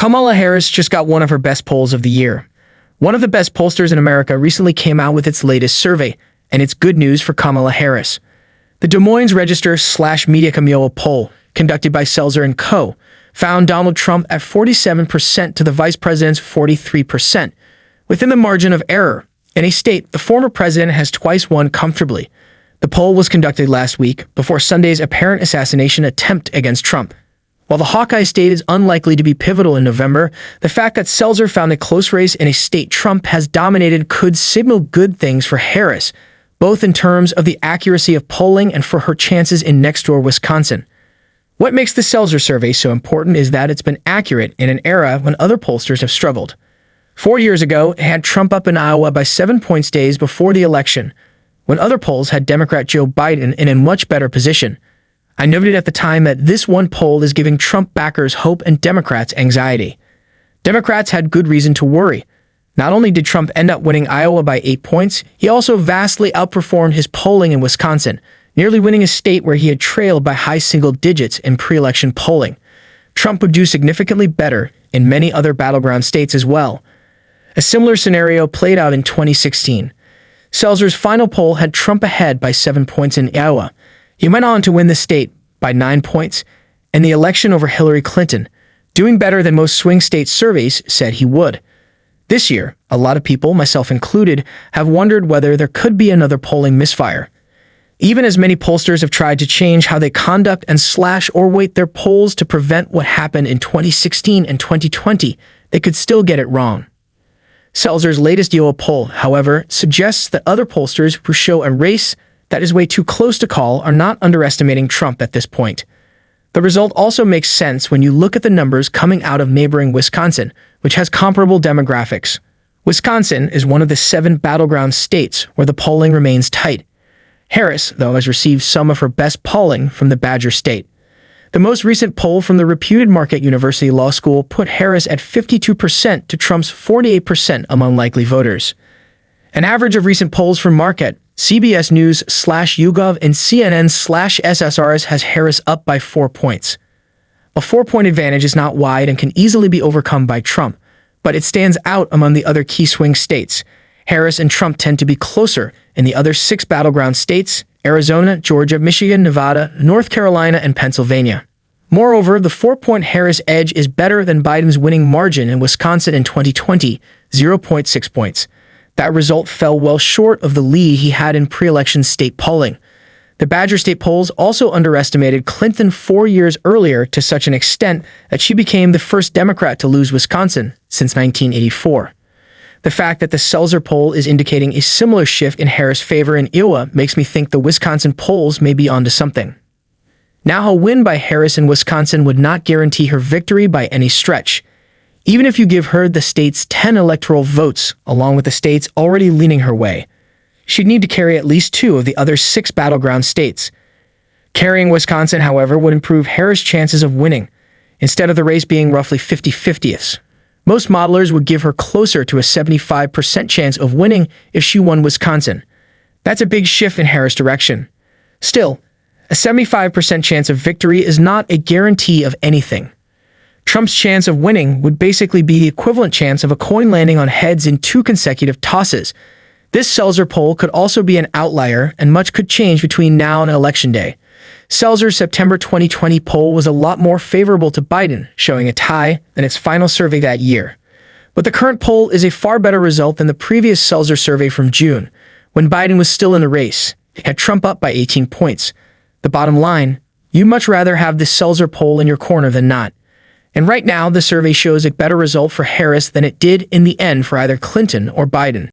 Kamala Harris just got one of her best polls of the year. One of the best pollsters in America recently came out with its latest survey, and it's good news for Kamala Harris. The Des Moines Register/Mediacom poll, conducted by Selzer and Co., found Donald Trump at 47% to the vice president's 43%, within the margin of error. In a state the former president has twice won comfortably. The poll was conducted last week, before Sunday's apparent assassination attempt against Trump. While the Hawkeye state is unlikely to be pivotal in November, the fact that Selzer found a close race in a state Trump has dominated could signal good things for Harris, both in terms of the accuracy of polling and for her chances in next-door Wisconsin. What makes the Selzer survey so important is that it's been accurate in an era when other pollsters have struggled. 4 years ago, it had Trump up in Iowa by 7 points days before the election, when other polls had Democrat Joe Biden in a much better position. I noted at the time that this one poll is giving Trump backers hope and Democrats anxiety. Democrats had good reason to worry. Not only did Trump end up winning Iowa by 8 points, he also vastly outperformed his polling in Wisconsin, nearly winning a state where he had trailed by high single digits in pre-election polling. Trump would do significantly better in many other battleground states as well. A similar scenario played out in 2016. Selzer's final poll had Trump ahead by 7 points in Iowa. He went on to win the state by 9 points, and the election over Hillary Clinton, doing better than most swing state surveys said he would. This year, a lot of people, myself included, have wondered whether there could be another polling misfire. Even as many pollsters have tried to change how they conduct and slash or weight their polls to prevent what happened in 2016 and 2020, they could still get it wrong. Selzer's latest Iowa poll, however, suggests that other pollsters who show a race that is way too close to call are not underestimating Trump at this point. The result also makes sense when you look at the numbers coming out of neighboring Wisconsin, which has comparable demographics. Wisconsin is one of the 7 battleground states where the polling remains tight. Harris, though, has received some of her best polling from the Badger State. The most recent poll from the reputed Marquette University Law School put Harris at 52% to Trump's 48% among likely voters. An average of recent polls from Marquette, CBS News/YouGov, and CNN/SSRs has Harris up by 4 points. A 4-point advantage is not wide and can easily be overcome by Trump, but it stands out among the other key swing states. Harris and Trump tend to be closer in the other 6 battleground states: Arizona, Georgia, Michigan, Nevada, North Carolina, and Pennsylvania. Moreover, the 4-point Harris edge is better than Biden's winning margin in Wisconsin in 2020, 0.6 points. That result fell well short of the lead he had in pre-election state polling. The Badger State polls also underestimated Clinton 4 years earlier to such an extent that she became the first Democrat to lose Wisconsin since 1984. The fact that the Selzer poll is indicating a similar shift in Harris' favor in Iowa makes me think the Wisconsin polls may be onto something. Now, a win by Harris in Wisconsin would not guarantee her victory by any stretch. Even if you give her the state's 10 electoral votes, along with the states already leaning her way, she'd need to carry at least 2 of the other 6 battleground states. Carrying Wisconsin, however, would improve Harris' chances of winning, instead of the race being roughly 50-50ths. Most modelers would give her closer to a 75% chance of winning if she won Wisconsin. That's a big shift in Harris' direction. Still, a 75% chance of victory is not a guarantee of anything. Trump's chance of winning would basically be the equivalent chance of a coin landing on heads in 2 consecutive tosses. This Selzer poll could also be an outlier, and much could change between now and Election Day. Selzer's September 2020 poll was a lot more favorable to Biden, showing a tie, than its final survey that year. But the current poll is a far better result than the previous Selzer survey from June, when Biden was still in the race. It had Trump up by 18 points. The bottom line, you'd much rather have this Selzer poll in your corner than not. And right now, the survey shows a better result for Harris than it did in the end for either Clinton or Biden.